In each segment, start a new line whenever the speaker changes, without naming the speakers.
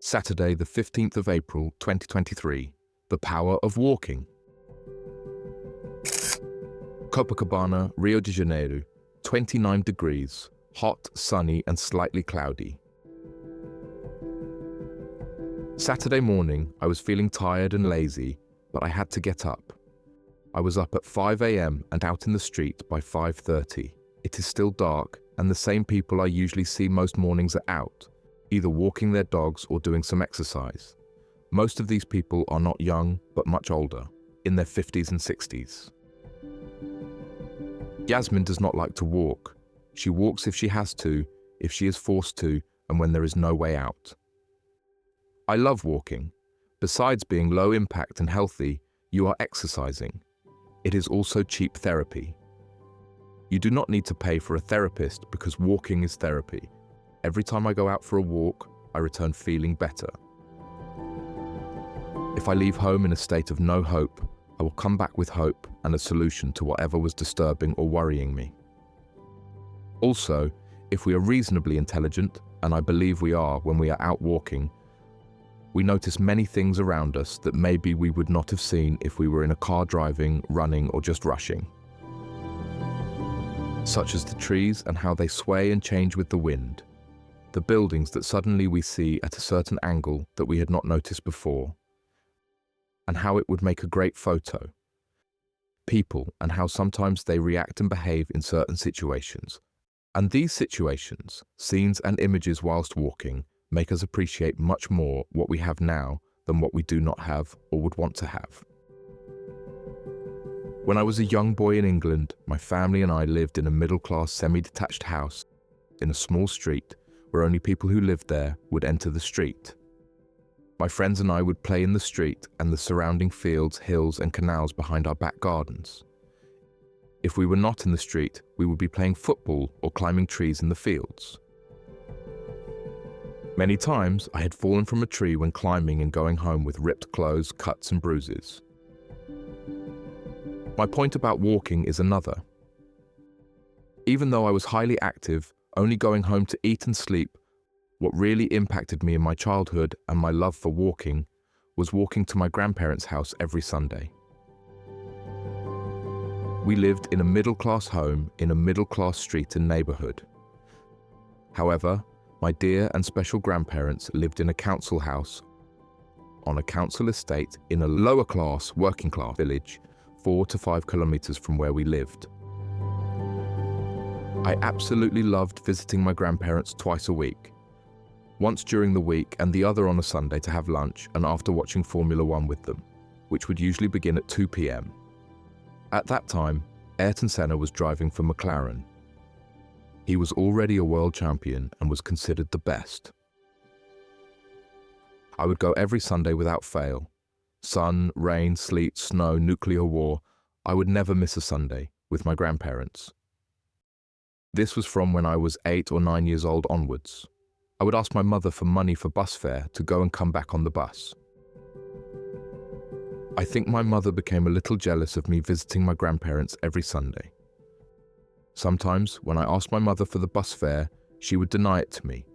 Saturday, the 15th of April, 2023. The power of walking. Copacabana, Rio de Janeiro, 29 degrees, hot, sunny and slightly cloudy. Saturday morning, I was feeling tired and lazy, but I had to get up. I was up at 5 a.m. and out in the street by 5:30. It is still dark, and the same people I usually see most mornings are out, either walking their dogs or doing some exercise. Most of these people are not young, but much older, in their 50s and 60s. Yasmin does not like to walk. She walks if she has to, if she is forced to, and when there is no way out. I love walking. Besides being low impact and healthy, you are exercising. It is also cheap therapy. You do not need to pay for a therapist because walking is therapy. Every time I go out for a walk, I return feeling better. If I leave home in a state of no hope, I will come back with hope and a solution to whatever was disturbing or worrying me. Also, if we are reasonably intelligent, and I believe we are when we are out walking, we notice many things around us that maybe we would not have seen if we were in a car driving, running, or just rushing. Such as the trees and how they sway and change with the wind. The buildings that suddenly we see at a certain angle that we had not noticed before. And how it would make a great photo. People and how sometimes they react and behave in certain situations. And these situations, scenes and images whilst walking, make us appreciate much more what we have now than what we do not have or would want to have. When I was a young boy in England, my family and I lived in a middle-class semi-detached house in a small street where only people who lived there would enter the street. My friends and I would play in the street and the surrounding fields, hills and canals behind our back gardens. If we were not in the street, we would be playing football or climbing trees in the fields. Many times, I had fallen from a tree when climbing and going home with ripped clothes, cuts and bruises. My point about walking is another. Even though I was highly active, only going home to eat and sleep, what really impacted me in my childhood and my love for walking was walking to my grandparents' house every Sunday. We lived in a middle-class home in a middle-class street and neighborhood. However, my dear and special grandparents lived in a council house on a council estate in a lower-class, working-class village 4 to 5 kilometers from where we lived. I absolutely loved visiting my grandparents twice a week, once during the week and the other on a Sunday to have lunch and after watching Formula 1 with them, which would usually begin at 2 p.m. At that time, Ayrton Senna was driving for McLaren. He was already a world champion and was considered the best. I would go every Sunday without fail. Sun, rain, sleet, snow, nuclear war, I would never miss a Sunday with my grandparents. This was from when I was 8 or 9 years old onwards. I would ask my mother for money for bus fare to go and come back on the bus. I think my mother became a little jealous of me visiting my grandparents every Sunday. Sometimes, when I asked my mother for the bus fare, she would deny it to me,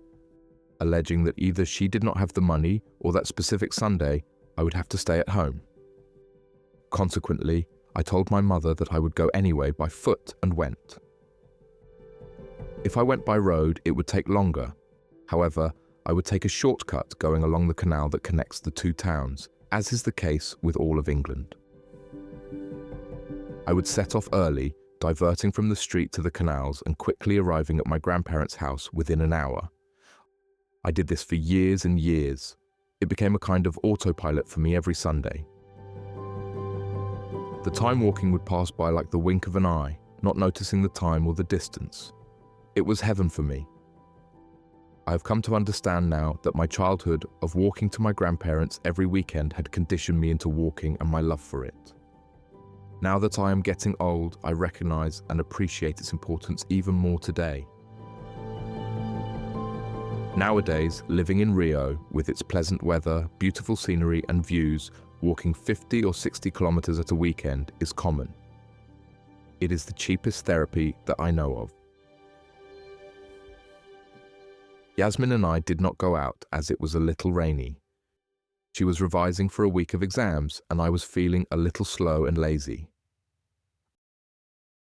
alleging that either she did not have the money or that specific Sunday I would have to stay at home. Consequently, I told my mother that I would go anyway by foot and went. If I went by road, it would take longer. However, I would take a shortcut going along the canal that connects the two towns, as is the case with all of England. I would set off early, diverting from the street to the canals and quickly arriving at my grandparents' house within an hour. I did this for years and years. It became a kind of autopilot for me every Sunday. The time walking would pass by like the wink of an eye, not noticing the time or the distance. It was heaven for me. I have come to understand now that my childhood of walking to my grandparents every weekend had conditioned me into walking and my love for it. Now that I am getting old, I recognize and appreciate its importance even more today. Nowadays, living in Rio, with its pleasant weather, beautiful scenery and views, walking 50 or 60 kilometers at a weekend is common. It is the cheapest therapy that I know of. Yasmin and I did not go out as it was a little rainy. She was revising for a week of exams and I was feeling a little slow and lazy.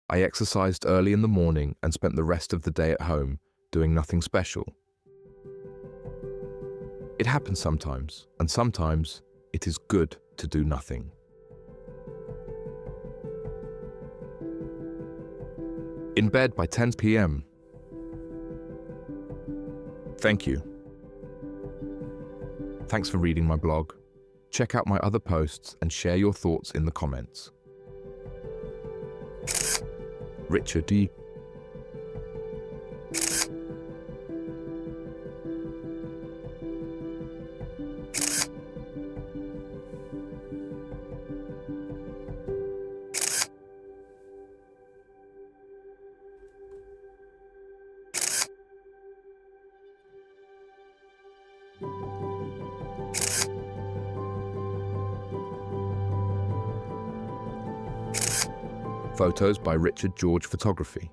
I exercised early in the morning and spent the rest of the day at home, doing nothing special. It happens sometimes, and sometimes it is good to do nothing. In bed by 10 p.m. Thank you. Thanks for reading my blog. Check out my other posts and share your thoughts in the comments. Richard D. Photos by Richard George Photography.